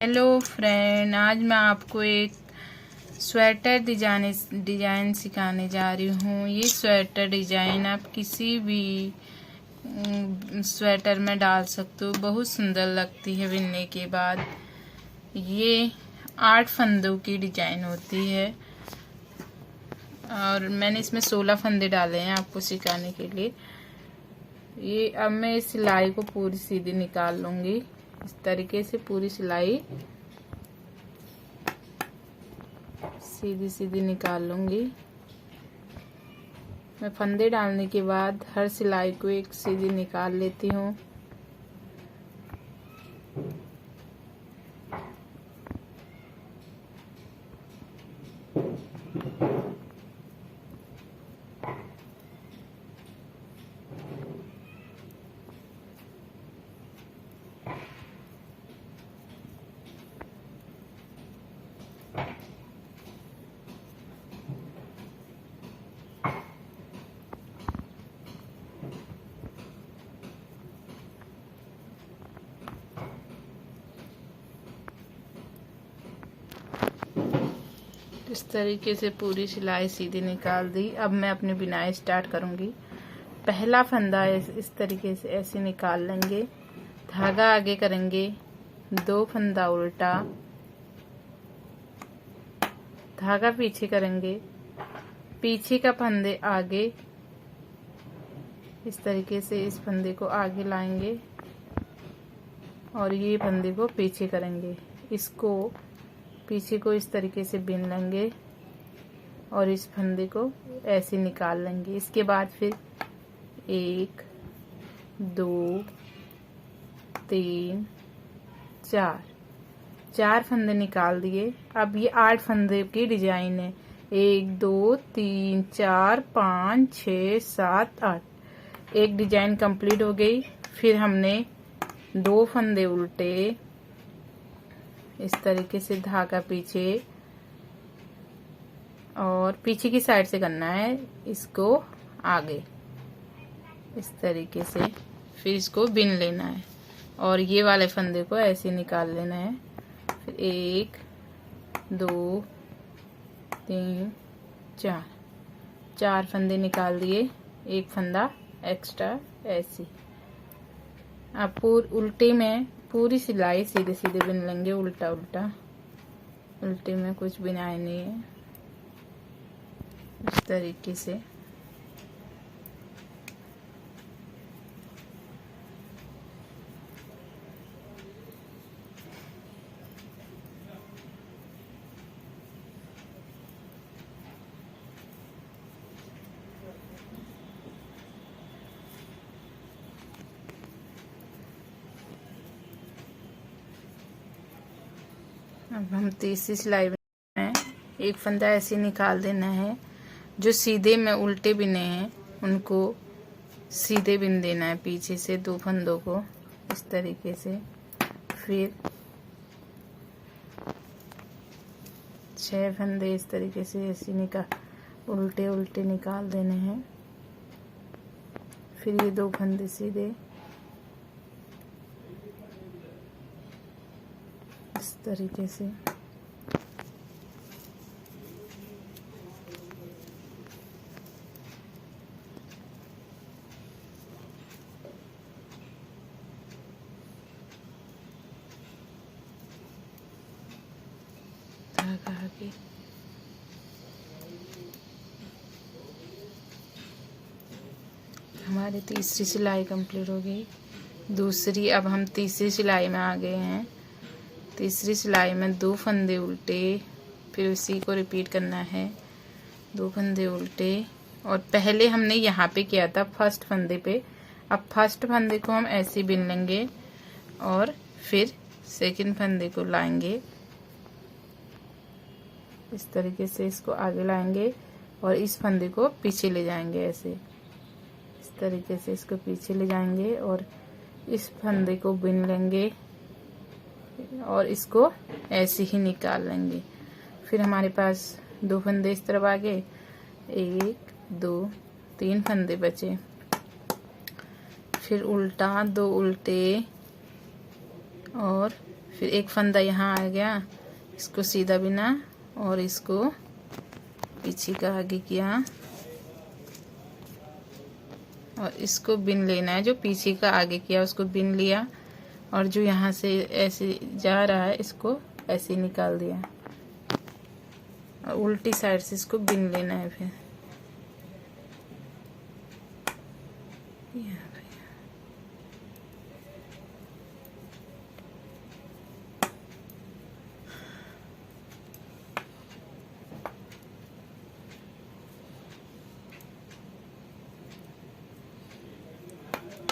Hello friend, आज मैं आपको एक स्वेटर डिजाइन सिखाने जा रही हूँ। ये स्वेटर डिजाइन आप किसी भी स्वेटर में डाल सकते हो। बहुत सुंदर लगती है बिनने के बाद। ये 8 फंदों की डिजाइन होती है और मैंने इसमें 16 फंदे डाले हैं आपको सिखाने के लिए। ये अब मैं इस सिलाई को पूरी सीधी निकाल लूंगी। इस तरीके से पूरी सिलाई सीधी सीधी निकाल लूंगी। मैं फंदे डालने के बाद हर सिलाई को एक सीधी निकाल लेती हूँ। इस तरीके से पूरी सिलाई सीधी निकाल दी। अब मैं अपनी बुनाई स्टार्ट करूंगी। पहला फंदा इस तरीके से ऐसे निकाल लेंगे, धागा आगे करेंगे, 2 फंदा उल्टा, धागा पीछे करेंगे, पीछे का फंदे आगे, इस तरीके से इस फंदे को आगे लाएंगे और ये फंदे को पीछे करेंगे। इसको पीछे को इस तरीके से बिन लेंगे और इस फंदे को ऐसे निकाल लेंगे। इसके बाद फिर 1 2 3 4 फंदे निकाल दिए। अब ये 8 फंदे की डिजाइन है। 1 2 3 4 5 6 7 8। एक डिजाइन कंप्लीट हो गई। फिर हमने 2 फंदे उल्टे, इस तरीके से धागा पीछे और पीछे की साइड से करना है, इसको आगे इस तरीके से। फिर इसको बिन लेना है और ये वाले फंदे को ऐसे निकाल लेना है। फिर 1 2 3 4 फंदे निकाल दिए, एक फंदा एक्स्ट्रा ऐसे। अब उल्टे में पूरी सिलाई सीधे सीधे बिन लेंगे, उल्टा उल्टा। उल्टे में कुछ बिनाई नहीं है। इस तरीके से अब हम तीसरी सिलाई में एक फंदा ऐसे निकाल देना है। जो सीधे में उल्टे बिने हैं उनको सीधे बिन देना है, पीछे से 2 फंदों को इस तरीके से। फिर 6 फंदे इस तरीके से ऐसे उल्टे उल्टे निकाल देने हैं। फिर ये 2 फंदे सीधे इस तरीके से। धागा आगे, हमारी तीसरी सिलाई कंप्लीट हो गई। दूसरी, अब हम तीसरी सिलाई में आ गए हैं। तीसरी सिलाई में 2 फंदे उल्टे, फिर उसी को रिपीट करना है। 2 फंदे उल्टे और पहले हमने यहाँ पे किया था फर्स्ट फंदे पे। अब फर्स्ट फंदे को हम ऐसे बिन लेंगे और फिर सेकंड फंदे को लाएंगे, इस तरीके से इसको आगे लाएंगे और इस फंदे को पीछे ले जाएंगे ऐसे। इस तरीके से इसको पीछे ले जाएंगे और इस फंदे को बिन लेंगे और इसको ऐसे ही निकाल लेंगे। फिर हमारे पास 2 फंदे इस तरफ आ गए, 1 2 3 फंदे बचे। फिर उल्टा, 2 उल्टे और फिर एक फंदा यहाँ आ गया, इसको सीधा बिना और इसको पीछे का आगे किया और इसको बिन लेना है। जो पीछे का आगे किया उसको बिन लिया और जो यहाँ से ऐसे जा रहा है इसको ऐसे निकाल दिया और उल्टी साइड से इसको बिन लेना है। फिर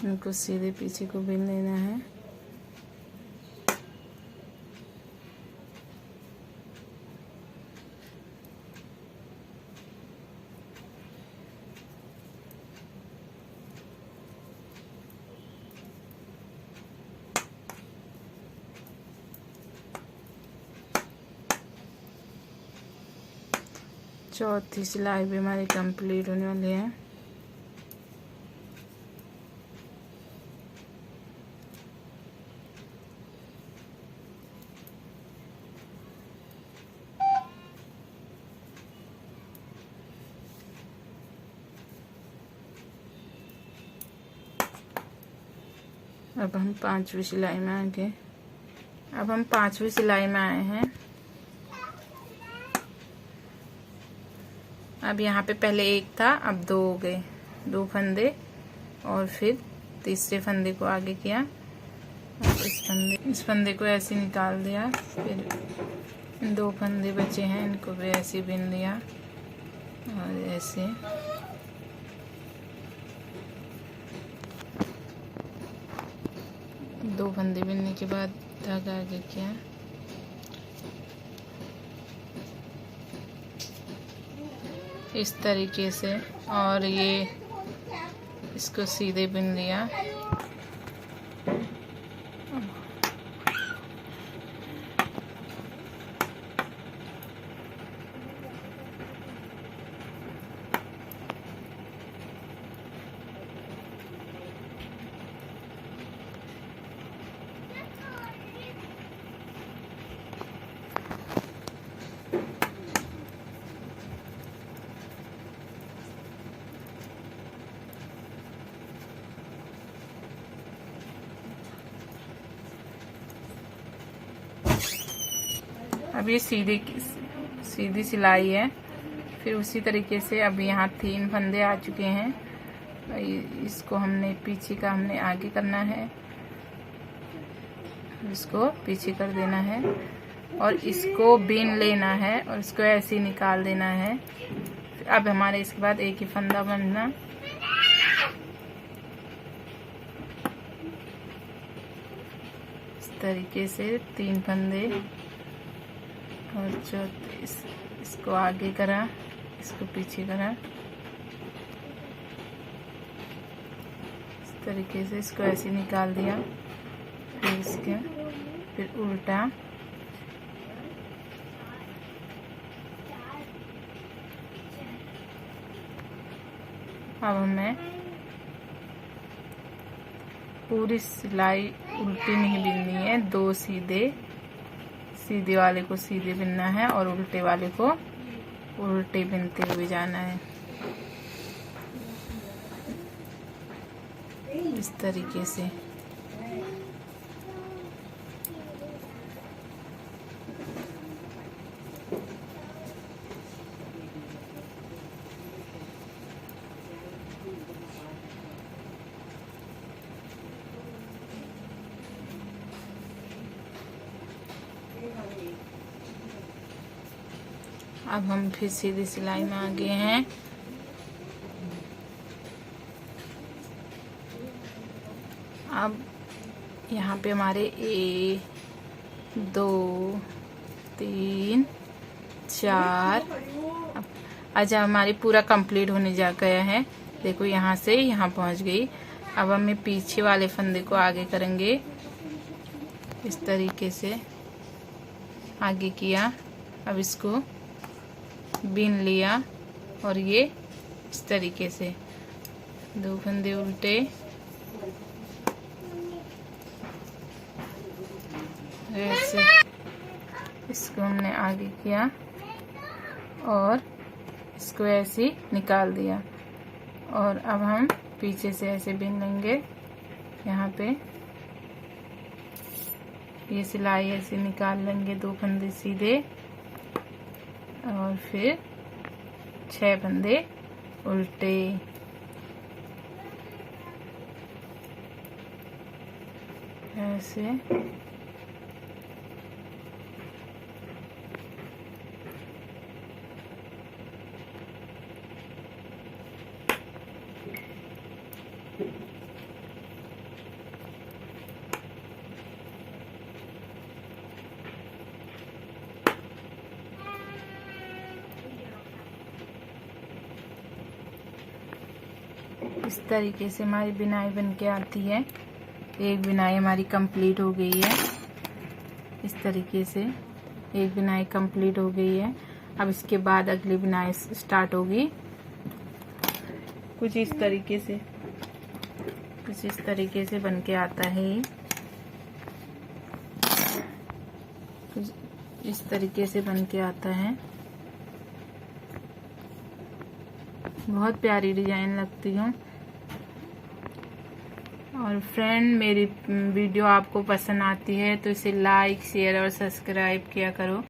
इनको सीधे पीछे को बिन लेना है। चौथी सिलाई भी हमारी कंप्लीट होने वाली है। अब हम पांचवी सिलाई में आ गए। अब हम पांचवी सिलाई में आए हैं। अब यहाँ पे पहले एक था, अब दो हो गए, दो फंदे और फिर तीसरे फंदे को आगे किया और इस फंदे को ऐसे निकाल दिया। फिर दो फंदे बचे हैं, इनको भी ऐसे बिन लिया और ऐसे दो फंदे बिनने के बाद धागा आगे किया। इस तरीके से और ये इसको सीधे बिन लिया। अब ये सीधी सिलाई है। फिर उसी तरीके से अब यहाँ 3 फंदे आ चुके हैं। इसको हमने पीछे का हमने आगे करना है, इसको पीछे कर देना है और इसको बीन लेना है और इसको ऐसे ही निकाल देना है। अब हमारे इसके बाद एक ही फंदा बनना, इस तरीके से 3 फंदे और चौथे इसको आगे करा, इसको पीछे करा, इस तरीके से इसको ऐसे निकाल दिया। फिर उल्टा, अब हमें पूरी सिलाई उल्टी नहीं बिननी है, 2 सीधे वाले को सीधे बिनना है और उल्टे वाले को उल्टे बिनते हुए जाना है, इस तरीके से। अब हम फिर सीधी सिलाई में आ गए हैं। अब यहाँ पे हमारे 1 2 3 4 आज हमारी पूरा कंप्लीट होने जा गया है। देखो यहाँ से यहाँ पहुँच गई। अब हम पीछे वाले फंदे को आगे करेंगे, इस तरीके से आगे किया। अब इसको बीन लिया और ये इस तरीके से 2 फंदे उल्टे, इसको हमने आगे किया और इसको ऐसे ही निकाल दिया। और अब हम पीछे से ऐसे बिन लेंगे। यहाँ पे ये सिलाई ऐसे निकाल लेंगे, 2 फंदे सीधे और फिर 6 फंदे उल्टे। ऐसे इस तरीके से हमारी बिनाई बन के आती है। एक बिनाई हमारी कंप्लीट हो गई है। इस तरीके से एक बिनाई कंप्लीट हो गई है। अब इसके बाद अगली बिनाई स्टार्ट होगी। कुछ इस तरीके से बन के आता है। कुछ इस तरीके से बन के आता है। बहुत प्यारी डिजाइन लगती है। और फ्रेंड, मेरी वीडियो आपको पसंद आती है तो इसे लाइक, शेयर और सब्सक्राइब किया करो।